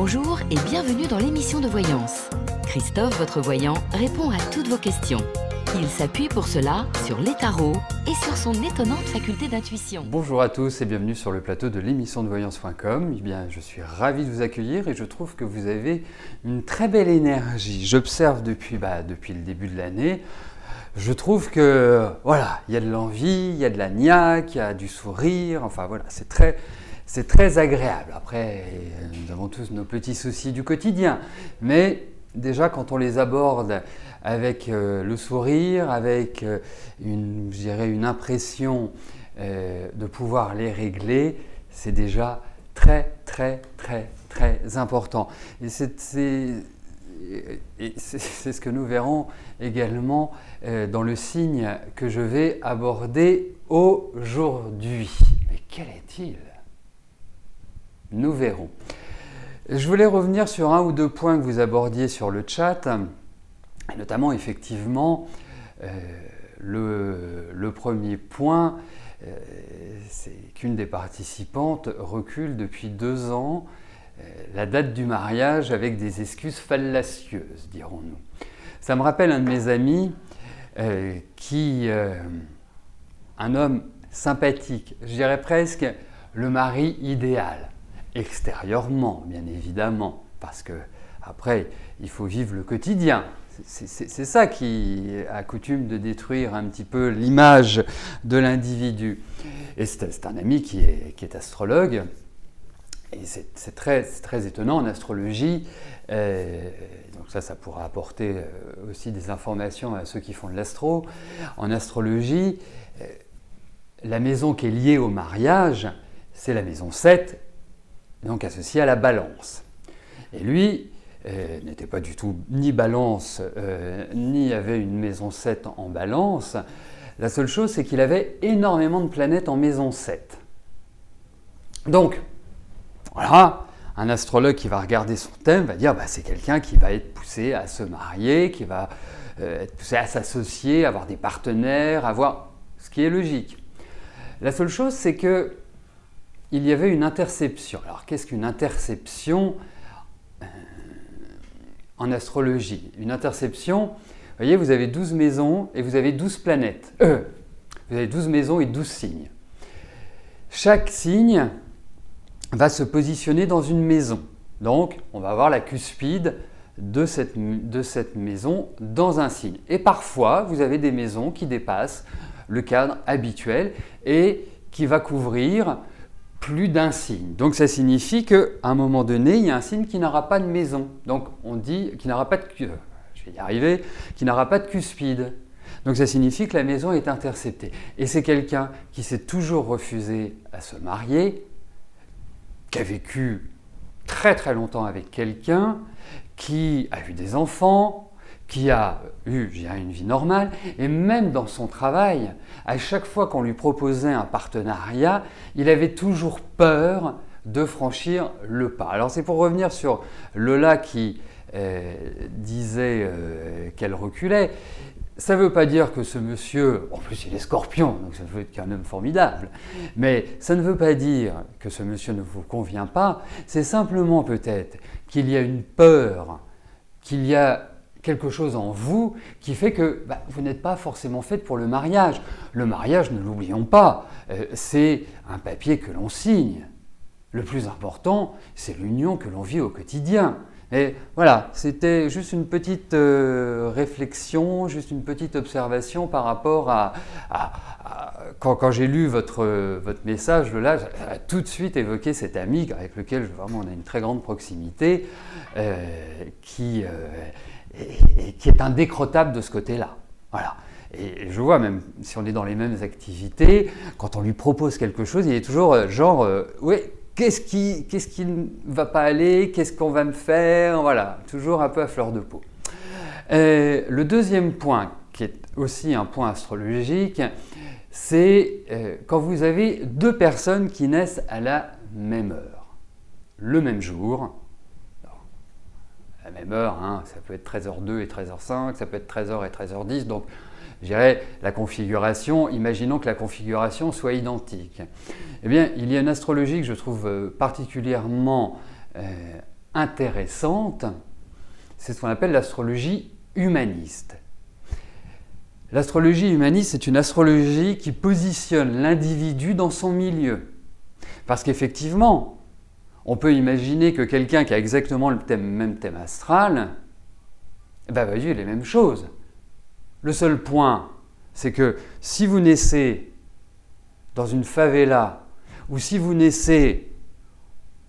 Bonjour et bienvenue dans l'émission de voyance. Christophe, votre voyant, répond à toutes vos questions. Il s'appuie pour cela sur les tarots et sur son étonnante faculté d'intuition. Bonjour à tous et bienvenue sur le plateau de l'émission de voyance.com. Eh bien, je suis ravi de vous accueillir et je trouve que vous avez une très belle énergie. J'observe depuis le début de l'année. Je trouve que voilà, il y a de l'envie, il y a de la niaque, il y a du sourire. Enfin voilà, c'est très agréable. Après, nous avons tous nos petits soucis du quotidien, mais déjà quand on les aborde avec le sourire, avec une impression de pouvoir les régler, c'est déjà très important. Et c'est ce que nous verrons également dans le signe que je vais aborder aujourd'hui. Mais quel est-il ? Nous verrons. Je voulais revenir sur un ou deux points que vous abordiez sur le chat, et notamment effectivement le premier point, c'est qu'une des participantes recule depuis 2 ans la date du mariage avec des excuses fallacieuses, dirons-nous. Ça me rappelle un de mes amis un homme sympathique, je dirais presque le mari idéal. Extérieurement, bien évidemment, parce que après, il faut vivre le quotidien. C'est ça qui a coutume de détruire un petit peu l'image de l'individu. Et c'est un ami qui est astrologue, et c'est très étonnant en astrologie. Donc ça pourra apporter aussi des informations à ceux qui font de l'astro. En astrologie, la maison qui est liée au mariage, c'est la maison 7, donc associé à la balance. Et lui n'était pas du tout ni balance, ni avait une maison 7 en balance. La seule chose, c'est qu'il avait énormément de planètes en maison 7. Donc, voilà, un astrologue qui va regarder son thème va dire c'est quelqu'un qui va être poussé à se marier, qui va être poussé à s'associer, avoir des partenaires, avoir ce qui est logique. La seule chose, c'est que il y avait une interception. Alors, qu'est-ce qu'une interception en astrologie? Une interception, vous voyez, vous avez 12 maisons et vous avez 12 planètes. Vous avez 12 maisons et 12 signes. Chaque signe va se positionner dans une maison. Donc, on va avoir la cuspide de cette maison dans un signe. Et parfois, vous avez des maisons qui dépassent le cadre habituel et qui va couvrir plus d'un signe. Donc ça signifie qu'à un moment donné, il y a un signe qui n'aura pas de maison. Donc on dit qu'il n'aura pas de qui n'aura pas de cuspide. Donc ça signifie que la maison est interceptée. Et c'est quelqu'un qui s'est toujours refusé à se marier, qui a vécu très longtemps avec quelqu'un, qui a eu des enfants, qui a eu une vie normale, et même dans son travail, à chaque fois qu'on lui proposait un partenariat, il avait toujours peur de franchir le pas. Alors c'est pour revenir sur Lola qui disait qu'elle reculait. Ça ne veut pas dire que ce monsieur, en plus il est scorpion, donc ça veut être qu'un homme formidable, mais ça ne veut pas dire que ce monsieur ne vous convient pas, c'est simplement peut-être qu'il y a une peur, qu'il y a quelque chose en vous qui fait que vous n'êtes pas forcément faite pour le mariage. Le mariage, ne l'oublions pas, c'est un papier que l'on signe. Le plus important, c'est l'union que l'on vit au quotidien. Et voilà, c'était juste une petite réflexion, juste une petite observation par rapport quand j'ai lu votre message, là, j'ai tout de suite évoqué cet ami avec lequel vraiment on a une très grande proximité, qui est indécrottable de ce côté-là. Voilà. Et je vois, même si on est dans les mêmes activités, quand on lui propose quelque chose, il est toujours ouais, qu'est-ce qui ne va pas aller, qu'est-ce qu'on va me faire, voilà, toujours un peu à fleur de peau. Le deuxième point, qui est aussi un point astrologique, c'est quand vous avez 2 personnes qui naissent à la même heure, le même jour. La même heure, ça peut être 13h02 et 13h05, ça peut être 13h et 13h10, donc je dirais la configuration, imaginons que la configuration soit identique. Eh bien, il y a une astrologie que je trouve particulièrement intéressante, c'est ce qu'on appelle l'astrologie humaniste. L'astrologie humaniste, c'est une astrologie qui positionne l'individu dans son milieu. Parce qu'effectivement, on peut imaginer que quelqu'un qui a exactement le même thème astral va vivre les mêmes choses. Le seul point, c'est que si vous naissez dans une favela ou si vous naissez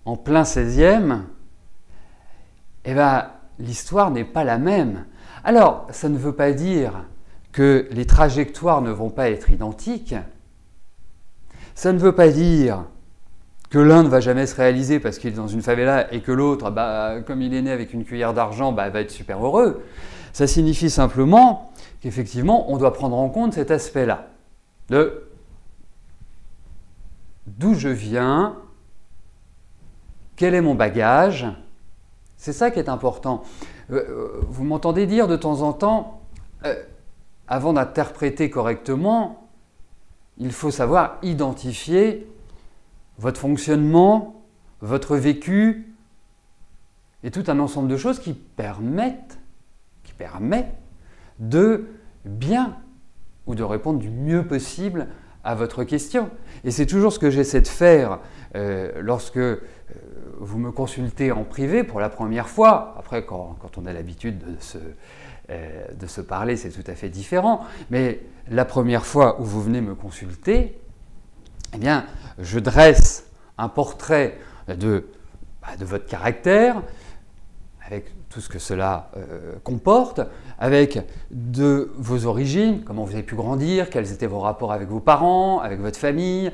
en plein 16e, eh bien, l'histoire n'est pas la même. Alors, ça ne veut pas dire que les trajectoires ne vont pas être identiques. Ça ne veut pas dire que l'un ne va jamais se réaliser parce qu'il est dans une favela et que l'autre, comme il est né avec une cuillère d'argent, va être super heureux. Ça signifie simplement qu'effectivement, on doit prendre en compte cet aspect-là. De d'où je viens, quel est mon bagage. C'est ça qui est important. Vous m'entendez dire de temps en temps, avant d'interpréter correctement, il faut savoir identifier votre fonctionnement, votre vécu et tout un ensemble de choses qui permet de bien ou de répondre du mieux possible à votre question. Et c'est toujours ce que j'essaie de faire lorsque vous me consultez en privé pour la première fois. Après, quand on a l'habitude de se parler, c'est tout à fait différent. Mais la première fois où vous venez me consulter, eh bien, je dresse un portrait de votre caractère, avec tout ce que cela comporte, avec de vos origines, comment vous avez pu grandir, quels étaient vos rapports avec vos parents, avec votre famille,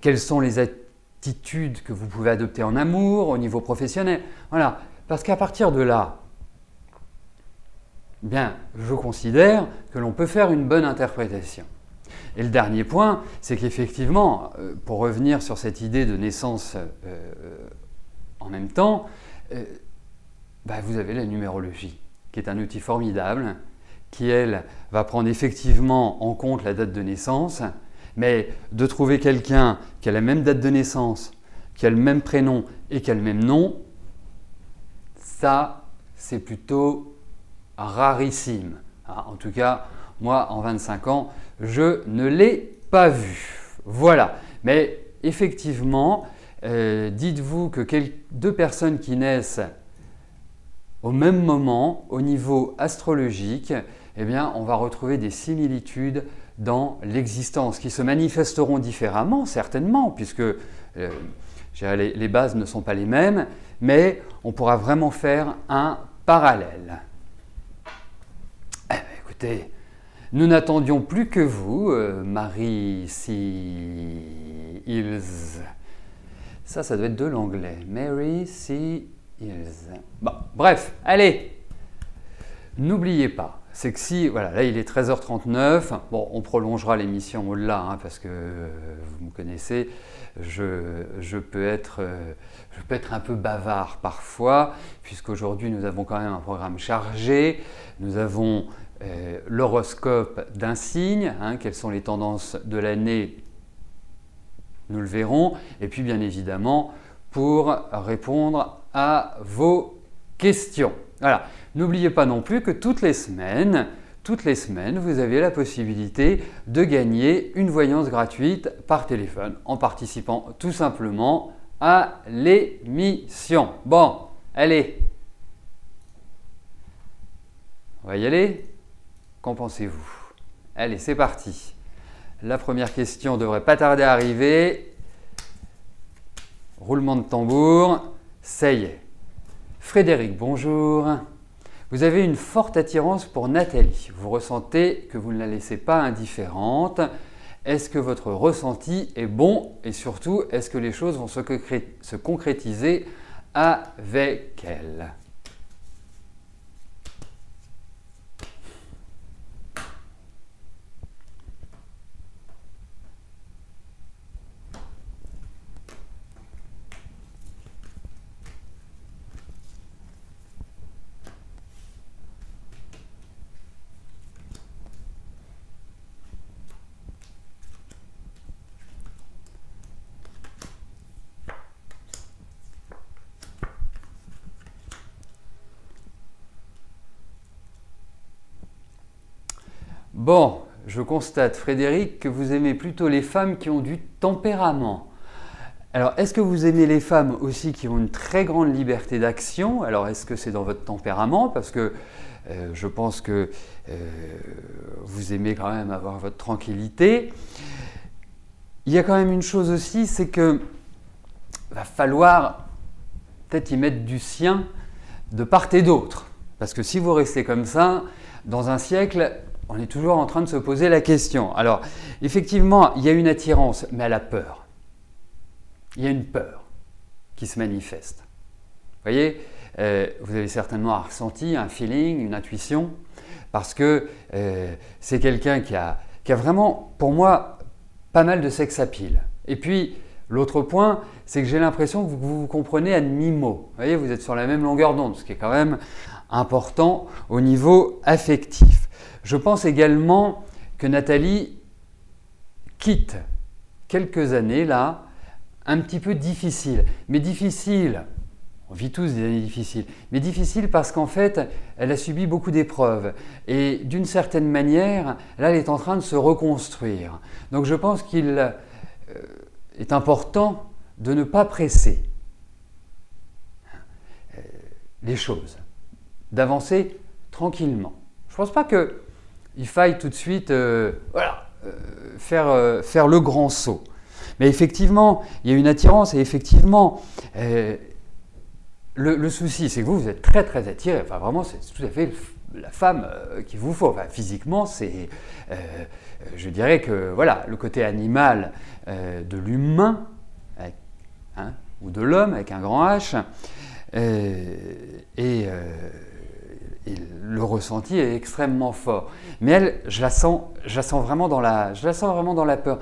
quelles sont les attitudes que vous pouvez adopter en amour, au niveau professionnel. Voilà, parce qu'à partir de là, bien, je considère que l'on peut faire une bonne interprétation. Et le dernier point, c'est qu'effectivement, pour revenir sur cette idée de naissance en même temps, vous avez la numérologie, qui est un outil formidable, qui, elle, va prendre effectivement en compte la date de naissance, mais de trouver quelqu'un qui a la même date de naissance, qui a le même prénom et qui a le même nom, ça, c'est plutôt rarissime. En tout cas, moi, en 25 ans, je ne l'ai pas vu. Voilà. Mais effectivement, dites-vous que deux personnes qui naissent au même moment, au niveau astrologique, eh bien, on va retrouver des similitudes dans l'existence qui se manifesteront différemment, certainement, puisque les bases ne sont pas les mêmes, mais on pourra vraiment faire un parallèle. Écoutez, nous n'attendions plus que vous, Mary C. Hills. Ça doit être de l'anglais. Mary C. Hills. Bon, bref, allez. N'oubliez pas, c'est que si, voilà, là il est 13h39, bon, on prolongera l'émission au-delà, parce que vous me connaissez, je peux être un peu bavard parfois, puisqu'aujourd'hui nous avons quand même un programme chargé, nous avons l'horoscope d'un signe, quelles sont les tendances de l'année, nous le verrons, et puis bien évidemment pour répondre à vos questions. Voilà. N'oubliez pas non plus que toutes les semaines, vous avez la possibilité de gagner une voyance gratuite par téléphone en participant tout simplement à l'émission. Bon, allez, on va y aller. Qu'en pensez-vous? Allez, c'est parti. La première question ne devrait pas tarder à arriver. Roulement de tambour. Ça y est. Frédéric, bonjour. Vous avez une forte attirance pour Nathalie. Vous ressentez que vous ne la laissez pas indifférente. Est-ce que votre ressenti est bon? Et surtout, est-ce que les choses vont se concrétiser avec elle? Bon, je constate, Frédéric, que vous aimez plutôt les femmes qui ont du tempérament. Alors, est-ce que vous aimez les femmes aussi qui ont une très grande liberté d'action? Alors, est-ce que c'est dans votre tempérament? Parce que je pense que vous aimez quand même avoir votre tranquillité. Il y a quand même une chose aussi, c'est que va falloir peut-être y mettre du sien de part et d'autre. Parce que si vous restez comme ça, dans un siècle, on est toujours en train de se poser la question. Alors, effectivement, il y a une attirance, mais elle a peur. Il y a une peur qui se manifeste. Vous voyez, vous avez certainement un ressenti, un feeling, une intuition, parce que c'est quelqu'un qui a vraiment, pour moi, pas mal de sex appeal. Et puis, l'autre point, c'est que j'ai l'impression que vous vous comprenez à demi-mot. Vous voyez, vous êtes sur la même longueur d'onde, ce qui est quand même important au niveau affectif. Je pense également que Nathalie quitte quelques années là, un petit peu difficiles. Mais difficiles, on vit tous des années difficiles, mais difficiles parce qu'en fait, elle a subi beaucoup d'épreuves. Et d'une certaine manière, là, elle est en train de se reconstruire. Donc je pense qu'il est important de ne pas presser les choses, d'avancer tranquillement. Je ne pense pas qu'il faille tout de suite faire le grand saut. Mais effectivement, il y a une attirance et effectivement, le souci, c'est que vous êtes très très attiré. Enfin, vraiment, c'est tout à fait la femme qu'il vous faut. Enfin, physiquement, c'est, je dirais que voilà, le côté animal de l'humain ou de l'homme avec un grand H, et le ressenti est extrêmement fort. Mais elle, je la sens vraiment dans la peur.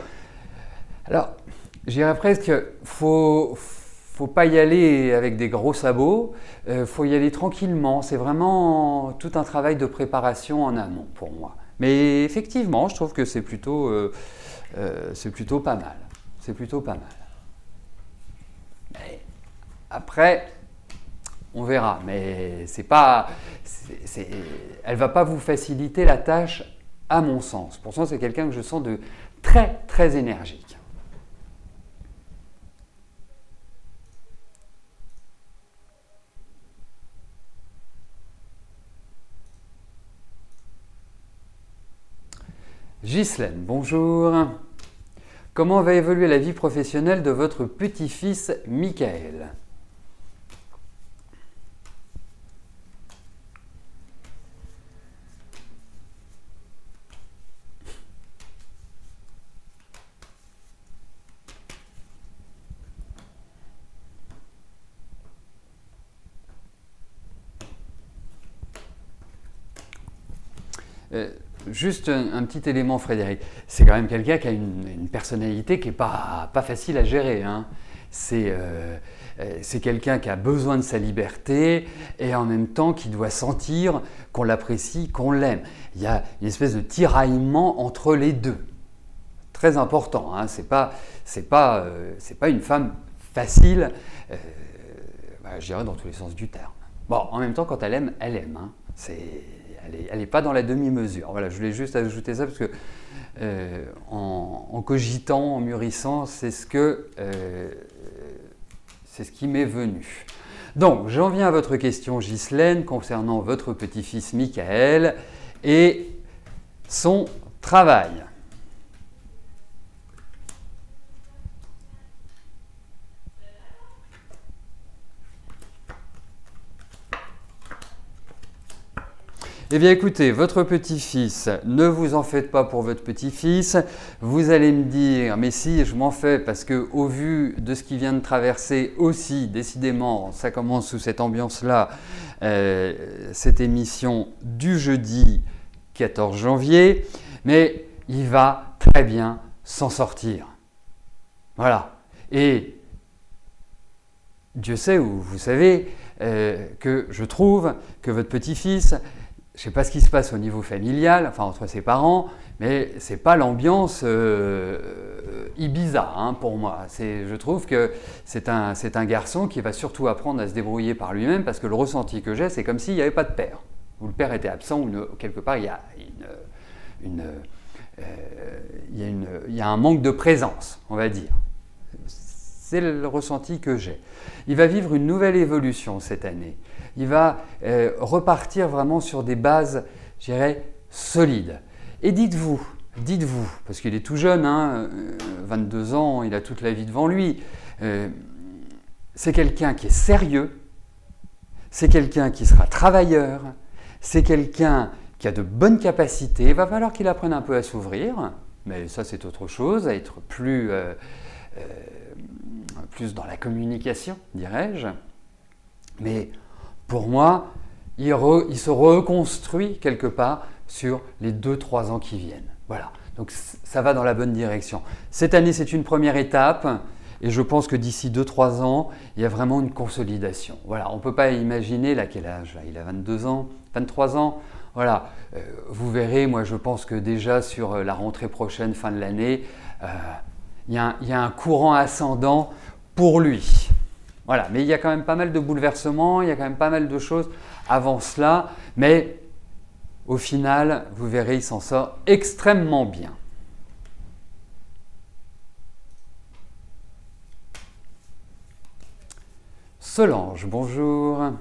Alors, je dirais presque, faut pas y aller avec des gros sabots, faut y aller tranquillement. C'est vraiment tout un travail de préparation en amont pour moi. Mais effectivement, je trouve que c'est plutôt pas mal. C'est plutôt pas mal. Mais après, on verra. Mais elle va pas vous faciliter la tâche, à mon sens. Pourtant, c'est quelqu'un que je sens de très très énergique. Ghislaine, bonjour. Comment va évoluer la vie professionnelle de votre petit-fils Michael? Juste un petit élément, Frédéric. C'est quand même quelqu'un qui a une personnalité qui n'est pas facile à gérer. Hein. C'est quelqu'un qui a besoin de sa liberté et en même temps qui doit sentir qu'on l'apprécie, qu'on l'aime. Il y a une espèce de tiraillement entre les deux. Très important. Hein. C'est pas une femme facile, je dirais dans tous les sens du terme. Bon, en même temps, quand elle aime, elle aime. Hein. Elle n'est pas dans la demi-mesure. Voilà, je voulais juste ajouter ça parce que en cogitant, en mûrissant, c'est ce qui m'est venu. Donc, j'en viens à votre question, Ghislaine, concernant votre petit-fils Michael et son travail. Eh bien écoutez, votre petit-fils, ne vous en faites pas pour votre petit-fils. Vous allez me dire, mais si, je m'en fais parce que au vu de ce qu'il vient de traverser aussi, décidément, ça commence sous cette ambiance-là, cette émission du jeudi 14 janvier, mais il va très bien s'en sortir. Voilà. Et Dieu sait, ou vous savez, que je trouve que votre petit-fils, je ne sais pas ce qui se passe au niveau familial, enfin entre ses parents, mais ce n'est pas l'ambiance Ibiza hein, pour moi. Je trouve que c'est un garçon qui va surtout apprendre à se débrouiller par lui-même parce que le ressenti que j'ai, c'est comme s'il n'y avait pas de père. Où le père était absent, ou quelque part il y a il y a un manque de présence, on va dire. C'est le ressenti que j'ai. Il va vivre une nouvelle évolution cette année. Il va repartir vraiment sur des bases, je dirais, solides. Et dites-vous, parce qu'il est tout jeune, hein, 22 ans, il a toute la vie devant lui, c'est quelqu'un qui est sérieux, c'est quelqu'un qui sera travailleur, c'est quelqu'un qui a de bonnes capacités. Il va falloir qu'il apprenne un peu à s'ouvrir, mais ça c'est autre chose, à être plus dans la communication, dirais-je. Mais pour moi, il se reconstruit quelque part sur les 2-3 ans qui viennent. Voilà, donc ça va dans la bonne direction. Cette année, c'est une première étape et je pense que d'ici 2-3 ans, il y a vraiment une consolidation. Voilà, on ne peut pas imaginer, là, quel âge là, il a 22 ans, 23 ans. Voilà, vous verrez, moi je pense que déjà sur la rentrée prochaine, fin de l'année, il y a un courant ascendant pour lui. Voilà, mais il y a quand même pas mal de bouleversements, il y a quand même pas mal de choses avant cela, mais au final, vous verrez, il s'en sort extrêmement bien. Solange, bonjour.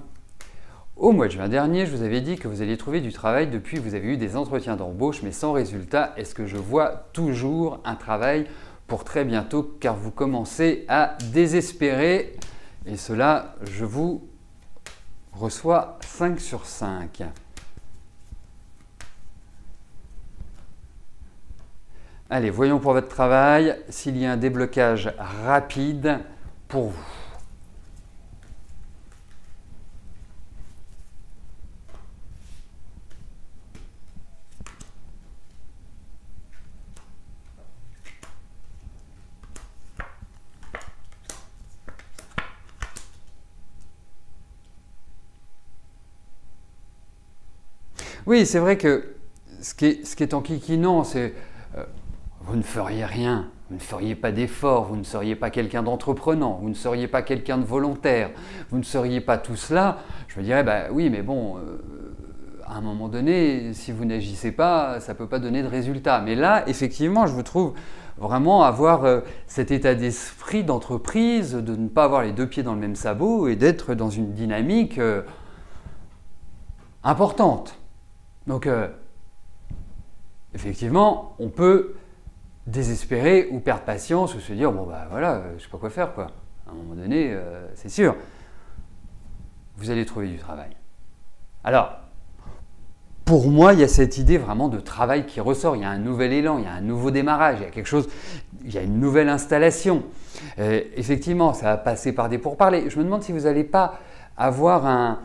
Au mois de juin dernier, je vous avais dit que vous alliez trouver du travail depuis que vous avez eu des entretiens d'embauche, mais sans résultat. Est-ce que je vois toujours un travail pour très bientôt, car vous commencez à désespérer? Et cela, je vous reçois 5 sur 5. Allez, voyons pour votre travail s'il y a un déblocage rapide pour vous. Oui, c'est vrai que ce qui est enquiquinant, c'est vous ne feriez rien, vous ne feriez pas d'effort, vous ne seriez pas quelqu'un d'entreprenant, vous ne seriez pas quelqu'un de volontaire, vous ne seriez pas tout cela. Je me dirais, bah oui, mais bon, à un moment donné, si vous n'agissez pas, ça ne peut pas donner de résultat. Mais là, effectivement, je vous trouve vraiment avoir cet état d'esprit d'entreprise, de ne pas avoir les deux pieds dans le même sabot et d'être dans une dynamique importante. Donc, effectivement, on peut désespérer ou perdre patience ou se dire, bon, bah voilà, je ne sais pas quoi faire, quoi. À un moment donné, c'est sûr, vous allez trouver du travail. Alors, pour moi, il y a cette idée vraiment de travail qui ressort. Il y a un nouvel élan, il y a un nouveau démarrage, il y a quelque chose, il y a une nouvelle installation. Effectivement, ça va passer par des pourparlers. Je me demande si vous n'allez pas avoir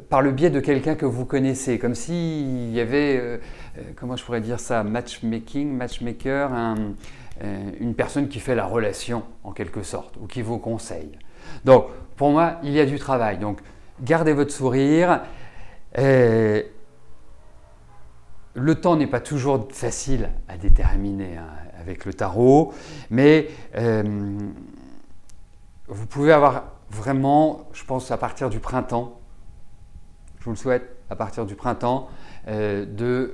par le biais de quelqu'un que vous connaissez, comme s'il y avait, comment je pourrais dire ça, matchmaker, une personne qui fait la relation en quelque sorte, ou qui vous conseille. Donc, pour moi, il y a du travail. Donc, gardez votre sourire. Le temps n'est pas toujours facile à déterminer avec le tarot, mais vous pouvez avoir vraiment, je pense à partir du printemps, je vous le souhaite, à partir du printemps, de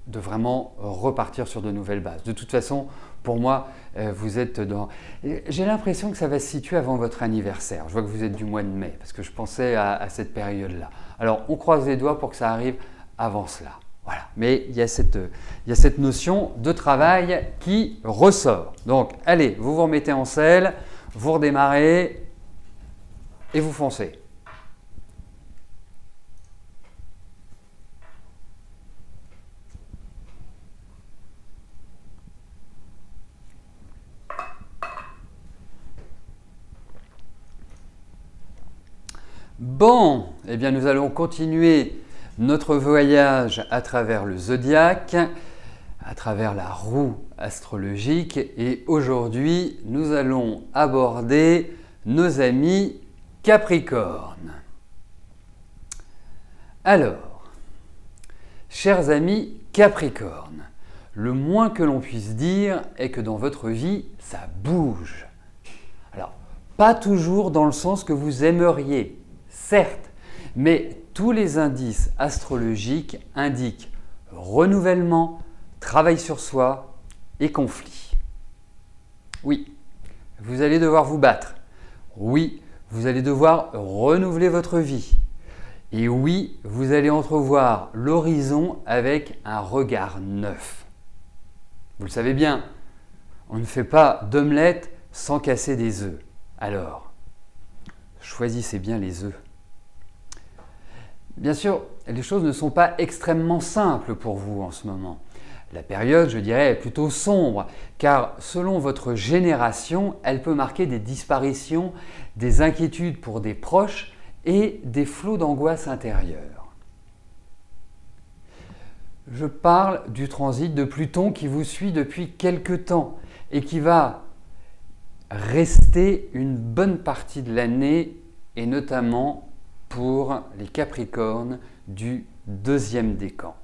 vraiment repartir sur de nouvelles bases. De toute façon, pour moi, vous êtes dans... J'ai l'impression que ça va se situer avant votre anniversaire. Je vois que vous êtes du mois de mai, parce que je pensais à cette période-là. Alors, on croise les doigts pour que ça arrive avant cela. Voilà. Mais il y a cette notion de travail qui ressort. Donc, allez, vous vous remettez en selle, vous redémarrez et vous foncez. Bon, eh bien nous allons continuer notre voyage à travers le zodiaque, à travers la roue astrologique et aujourd'hui nous allons aborder nos amis Capricorne. Alors, chers amis Capricorne, le moins que l'on puisse dire est que dans votre vie, ça bouge. Alors, pas toujours dans le sens que vous aimeriez, certes, mais tous les indices astrologiques indiquent renouvellement, travail sur soi et conflit. Oui, vous allez devoir vous battre. Oui, vous allez devoir renouveler votre vie. Et oui, vous allez entrevoir l'horizon avec un regard neuf. Vous le savez bien, on ne fait pas d'omelette sans casser des œufs. Alors, choisissez bien les œufs. Bien sûr, les choses ne sont pas extrêmement simples pour vous en ce moment. La période, je dirais, est plutôt sombre, car selon votre génération, elle peut marquer des disparitions, des inquiétudes pour des proches et des flots d'angoisse intérieure. Je parle du transit de Pluton qui vous suit depuis quelque temps et qui va rester une bonne partie de l'année et notamment pour les Capricornes du deuxième décan.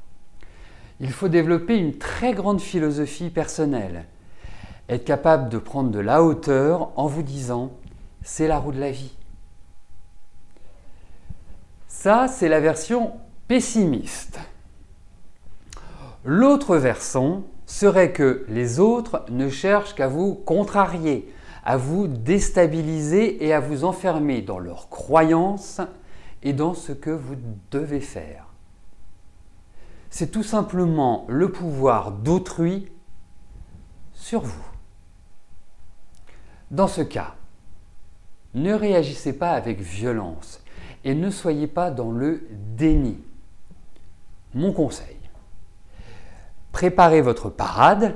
Il faut développer une très grande philosophie personnelle, être capable de prendre de la hauteur en vous disant « c'est la roue de la vie ». Ça, c'est la version pessimiste. L'autre versant serait que les autres ne cherchent qu'à vous contrarier, à vous déstabiliser et à vous enfermer dans leurs croyances et dans ce que vous devez faire. C'est tout simplement le pouvoir d'autrui sur vous. Dans ce cas, ne réagissez pas avec violence et ne soyez pas dans le déni. Mon conseil, préparez votre parade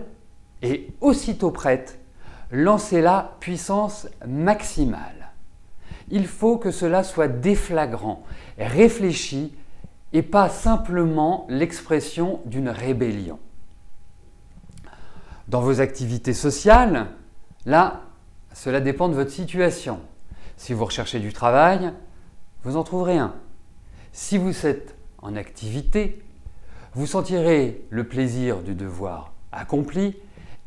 et aussitôt prête, lancez-la puissance maximale. Il faut que cela soit déflagrant, réfléchi et pas simplement l'expression d'une rébellion. Dans vos activités sociales, là, cela dépend de votre situation. Si vous recherchez du travail, vous en trouverez un. Si vous êtes en activité, vous sentirez le plaisir du devoir accompli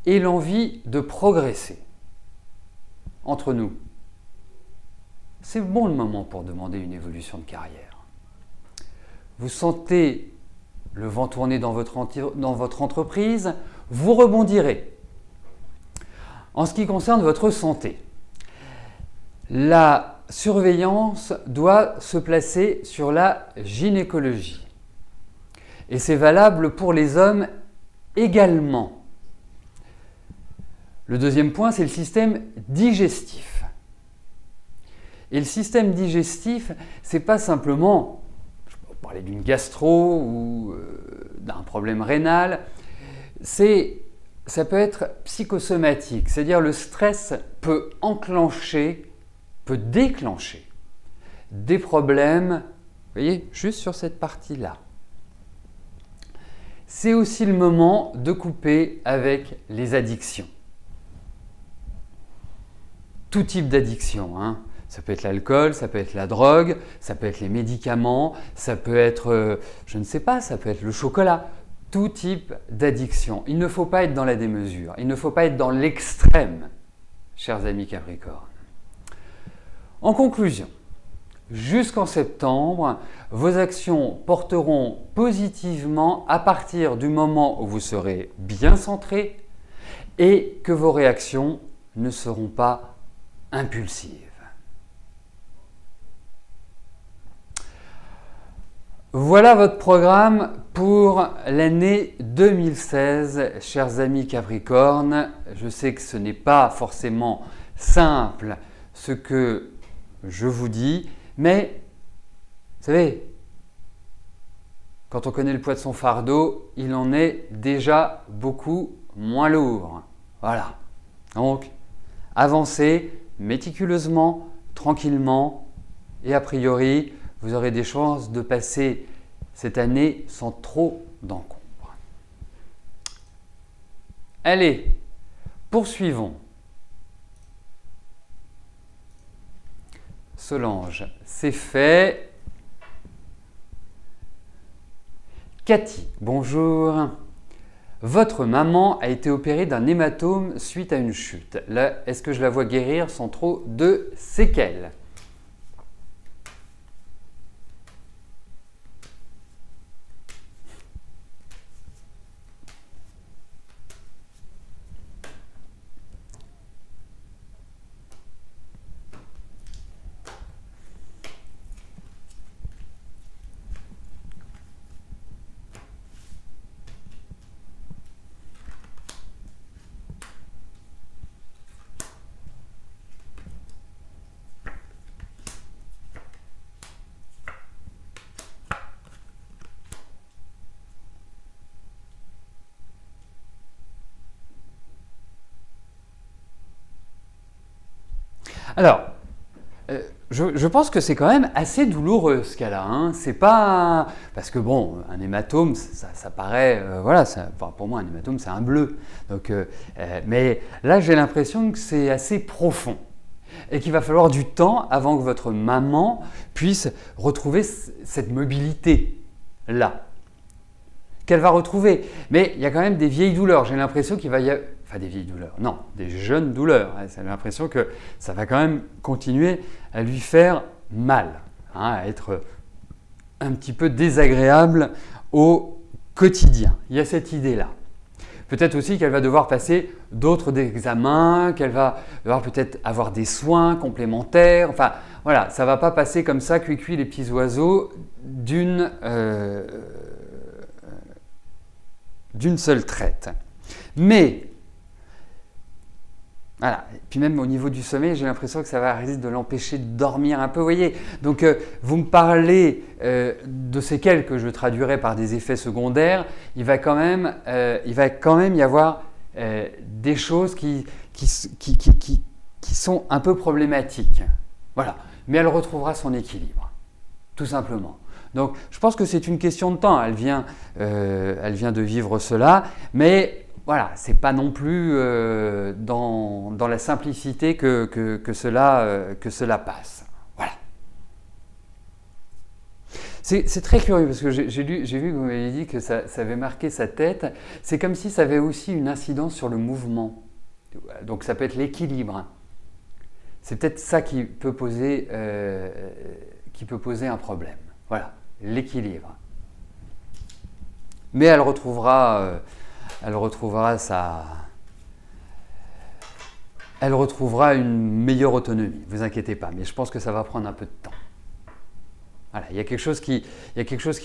et l'envie de progresser. Entre nous, c'est bon le moment pour demander une évolution de carrière. Vous sentez le vent tourner dans votre entreprise, vous rebondirez. En ce qui concerne votre santé, la surveillance doit se placer sur la gynécologie. Et c'est valable pour les hommes également. Le deuxième point, c'est le système digestif. Et le système digestif, c'est pas simplement, je peux parler d'une gastro ou d'un problème rénal, ça peut être psychosomatique, c'est-à-dire le stress peut déclencher des problèmes, vous voyez, juste sur cette partie-là. C'est aussi le moment de couper avec les addictions. Tout type d'addiction, hein. Ça peut être l'alcool, ça peut être la drogue, ça peut être les médicaments, ça peut être, je ne sais pas, ça peut être le chocolat. Tout type d'addiction. Il ne faut pas être dans la démesure, il ne faut pas être dans l'extrême, chers amis Capricorne. En conclusion, jusqu'en septembre, vos actions porteront positivement à partir du moment où vous serez bien centré et que vos réactions ne seront pas impulsives. Voilà votre programme pour l'année 2016, chers amis Capricorne. Je sais que ce n'est pas forcément simple ce que je vous dis, mais vous savez, quand on connaît le poids de son fardeau, il en est déjà beaucoup moins lourd. Voilà. Donc, avancez méticuleusement, tranquillement, et a priori, vous aurez des chances de passer cette année sans trop d'encombre. Allez, poursuivons. Solange, c'est fait. Cathy, bonjour. Votre maman a été opérée d'un hématome suite à une chute. Là, est-ce que je la vois guérir sans trop de séquelles ? Alors, je pense que c'est quand même assez douloureux ce cas-là. Hein. C'est pas parce que bon, un hématome, ça paraît, voilà, enfin, pour moi un hématome c'est un bleu. Donc, mais là j'ai l'impression que c'est assez profond et qu'il va falloir du temps avant que votre maman puisse retrouver cette mobilité là, qu'elle va retrouver. Mais il y a quand même des vieilles douleurs. J'ai l'impression qu'il va y avoir enfin des vieilles douleurs, non, des jeunes douleurs. J'ai l'impression que ça va quand même continuer à lui faire mal, hein, à être un petit peu désagréable au quotidien. Il y a cette idée-là. Peut-être aussi qu'elle va devoir passer d'autres examens, qu'elle va devoir peut-être avoir des soins complémentaires. Enfin, voilà, ça ne va pas passer comme ça, cuit les petits oiseaux, d'une seule traite. Mais voilà. Et puis même au niveau du sommeil, j'ai l'impression que ça va risquer de l'empêcher de dormir un peu. Vous voyez, donc vous me parlez de séquelles que je traduirai par des effets secondaires. Il va quand même y avoir des choses qui sont un peu problématiques. Voilà. Mais elle retrouvera son équilibre, tout simplement. Donc je pense que c'est une question de temps. Elle vient de vivre cela, mais voilà, c'est pas non plus dans la simplicité que cela passe. Voilà. C'est très curieux parce que j'ai vu que vous m'avez dit que ça avait marqué sa tête. C'est comme si ça avait aussi une incidence sur le mouvement. Donc ça peut être l'équilibre. C'est peut-être ça qui peut poser un problème. Voilà, l'équilibre. Mais elle retrouvera une meilleure autonomie, ne vous inquiétez pas, mais je pense que ça va prendre un peu de temps. Voilà, il y a quelque chose qui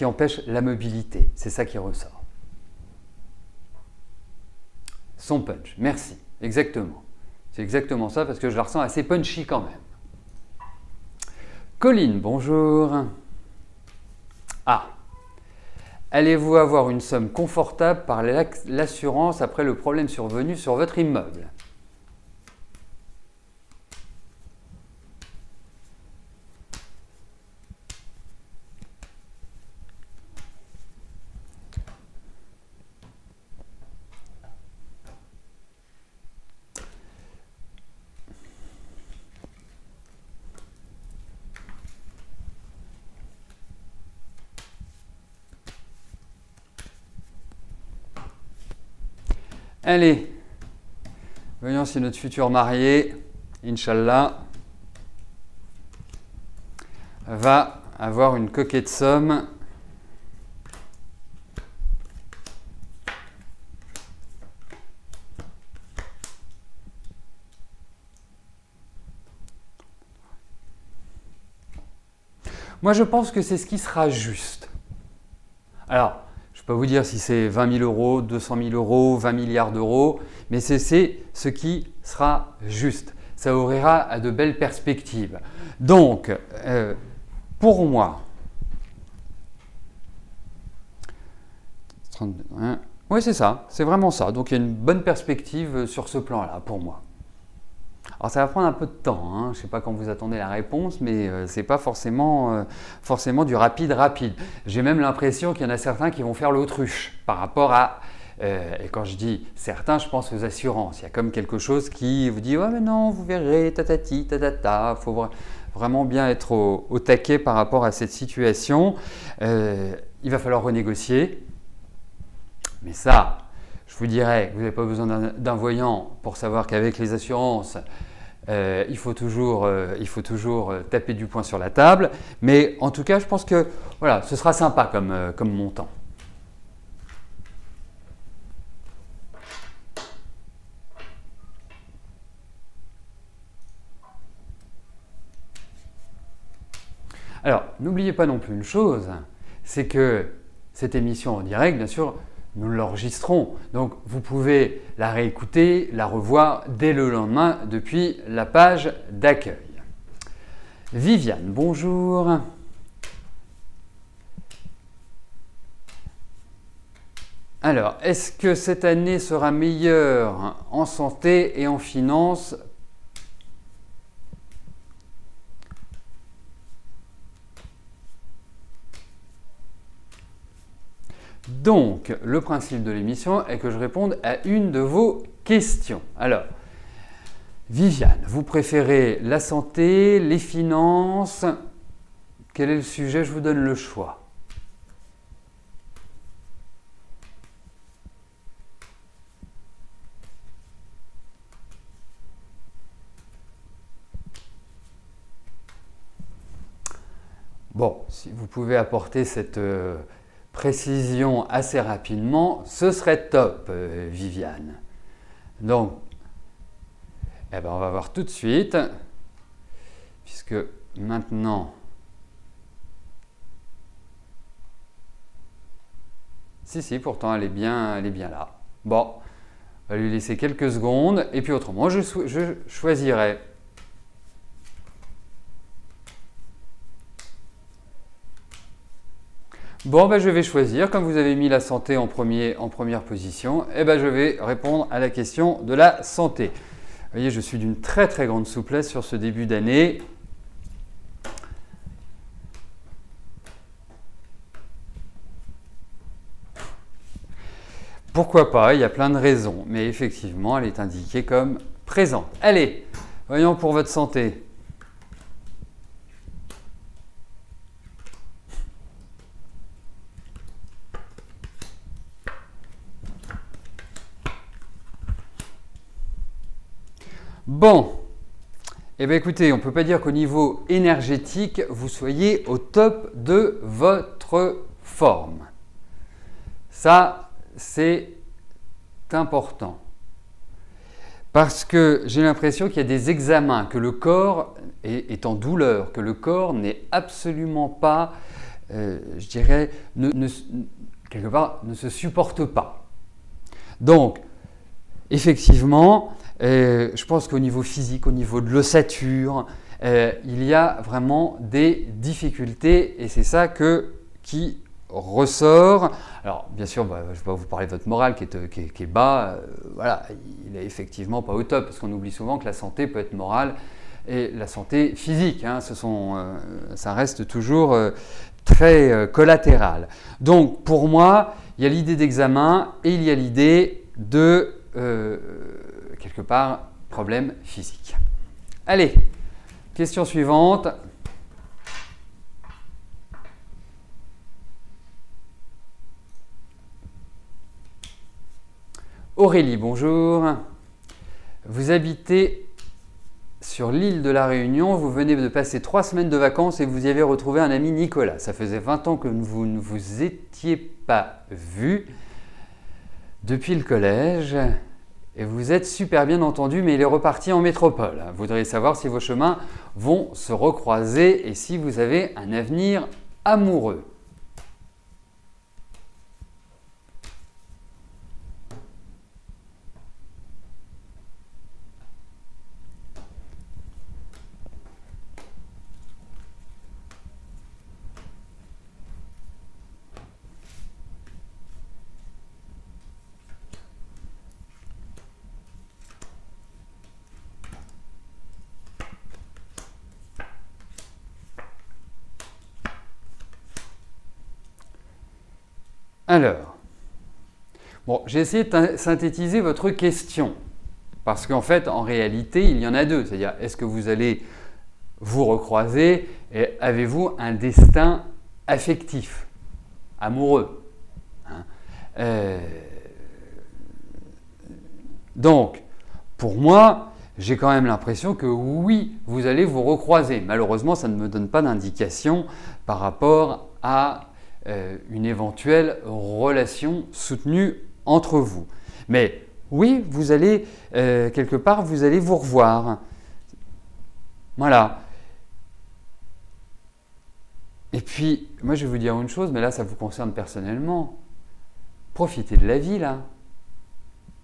empêche la mobilité, c'est ça qui ressort. Son punch, merci, exactement. C'est exactement ça parce que je la ressens assez punchy quand même. Colline, bonjour. Ah, allez-vous avoir une somme confortable par l'assurance après le problème survenu sur votre immeuble? Allez, voyons si notre futur marié, Inch'Allah, va avoir une coquette somme. Moi, je pense que c'est ce qui sera juste. Alors, je ne peux pas vous dire si c'est 20 000 euros, 200 000 euros, 20 milliards d'euros, mais c'est ce qui sera juste. Ça ouvrira à de belles perspectives. Donc, pour moi, oui, c'est ça, c'est vraiment ça. Donc, il y a une bonne perspective sur ce plan-là, pour moi. Alors ça va prendre un peu de temps, hein. Je ne sais pas quand vous attendez la réponse, mais ce n'est pas forcément du rapide. J'ai même l'impression qu'il y en a certains qui vont faire l'autruche par rapport à, et quand je dis certains, je pense aux assurances. Il y a comme quelque chose qui vous dit « ouais mais non, vous verrez, tatati, tatata », il faut vraiment bien être au taquet par rapport à cette situation. Il va falloir renégocier, mais ça… Je vous dirais que vous n'avez pas besoin d'un voyant pour savoir qu'avec les assurances, il faut toujours taper du poing sur la table. Mais en tout cas, je pense que voilà, ce sera sympa comme montant. Alors, n'oubliez pas non plus une chose, c'est que cette émission en direct, bien sûr, nous l'enregistrons. Donc, vous pouvez la réécouter, la revoir dès le lendemain depuis la page d'accueil. Viviane, bonjour. Alors, est-ce que cette année sera meilleure en santé et en finance Donc, le principe de l'émission est que je réponde à une de vos questions. Alors, Viviane, vous préférez la santé, les finances? Quel est le sujet? Je vous donne le choix. Bon, si vous pouvez apporter cette précision assez rapidement, ce serait top, Viviane. Donc, eh ben, on va voir tout de suite, puisque maintenant, si, pourtant elle est bien là. Bon, on va lui laisser quelques secondes, et puis autrement, je choisirai. Bon, ben, je vais choisir, comme vous avez mis la santé en première position, eh ben, je vais répondre à la question de la santé. Vous voyez, je suis d'une très très grande souplesse sur ce début d'année. Pourquoi pas, il y a plein de raisons, mais effectivement, elle est indiquée comme présente. Allez, voyons pour votre santé. Bon, eh bien écoutez, on ne peut pas dire qu'au niveau énergétique, vous soyez au top de votre forme. Ça, c'est important. Parce que j'ai l'impression qu'il y a des examens, que le corps est en douleur, que le corps n'est absolument pas, je dirais, quelque part, ne se supporte pas. Donc, effectivement, je pense qu'au niveau physique, au niveau de l'ossature, il y a vraiment des difficultés et c'est ça qui ressort. Alors, bien sûr, je vais pas vous parler de votre morale qui est bas. Voilà, il n'est effectivement pas au top parce qu'on oublie souvent que la santé peut être morale et la santé physique. Hein, ça reste toujours très collatéral. Donc, pour moi, il y a l'idée d'examen et il y a l'idée de quelque part, problème physique. Allez, question suivante. Aurélie, bonjour. Vous habitez sur l'île de la Réunion, vous venez de passer 3 semaines de vacances et vous y avez retrouvé un ami Nicolas. Ça faisait 20 ans que vous ne vous étiez pas vu depuis le collège. Et vous êtes super bien entendu, mais il est reparti en métropole. Vous voudriez savoir si vos chemins vont se recroiser et si vous avez un avenir amoureux. Alors, bon, j'ai essayé de synthétiser votre question, parce qu'en fait, en réalité, il y en a deux. C'est-à-dire, est-ce que vous allez vous recroiser et avez-vous un destin affectif, amoureux, hein? Donc, pour moi, j'ai quand même l'impression que oui, vous allez vous recroiser. Malheureusement, ça ne me donne pas d'indication par rapport à une éventuelle relation soutenue entre vous. Mais oui, vous allez, quelque part, vous allez vous revoir. Voilà. Et puis, moi, je vais vous dire une chose, mais là, ça vous concerne personnellement. Profitez de la vie, là.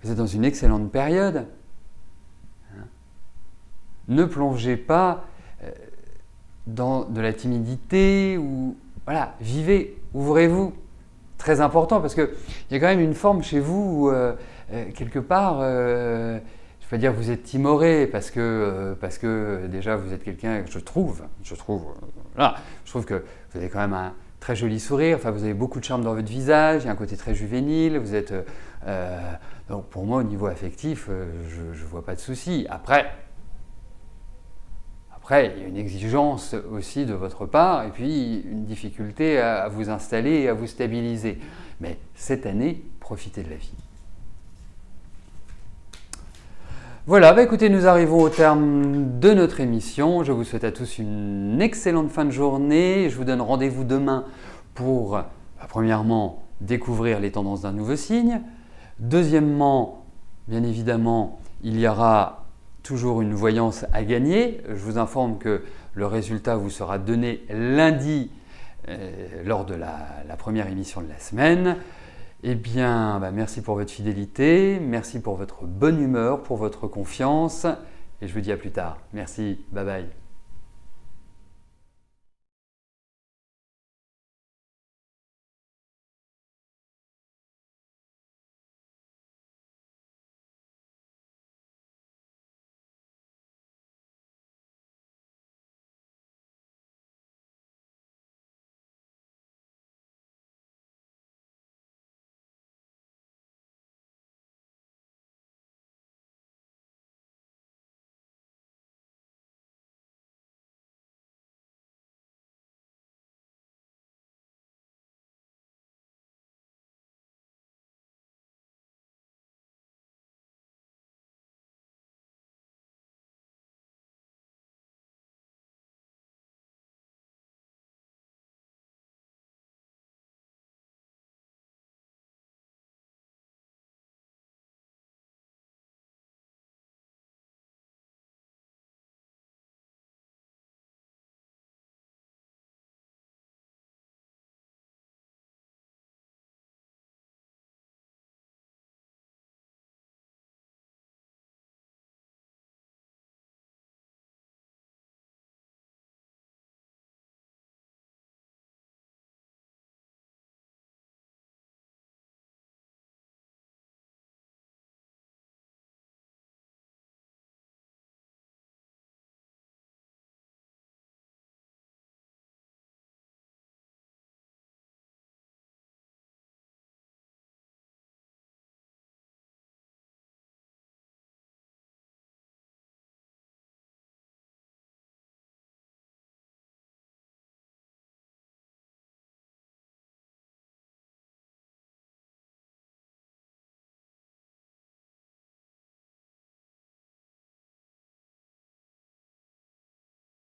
Vous êtes dans une excellente période. Ne plongez pas dans de la timidité ou... Voilà, vivez, ouvrez-vous. Très important parce qu'il y a quand même une forme chez vous où, quelque part, je ne vais pas dire que vous êtes timoré parce que déjà vous êtes quelqu'un, je trouve que vous avez quand même un très joli sourire, enfin, vous avez beaucoup de charme dans votre visage, il y a un côté très juvénile, vous êtes… donc pour moi, au niveau affectif, je ne vois pas de souci. Après, il y a une exigence aussi de votre part et puis une difficulté à vous installer et à vous stabiliser. Mais cette année, profitez de la vie. Voilà, écoutez, nous arrivons au terme de notre émission. Je vous souhaite à tous une excellente fin de journée. Je vous donne rendez-vous demain pour, premièrement, découvrir les tendances d'un nouveau signe. Deuxièmement, bien évidemment, il y aura toujours une voyance à gagner. Je vous informe que le résultat vous sera donné lundi lors de la première émission de la semaine. Eh bien, merci pour votre fidélité, merci pour votre bonne humeur, pour votre confiance et je vous dis à plus tard. Merci, bye bye.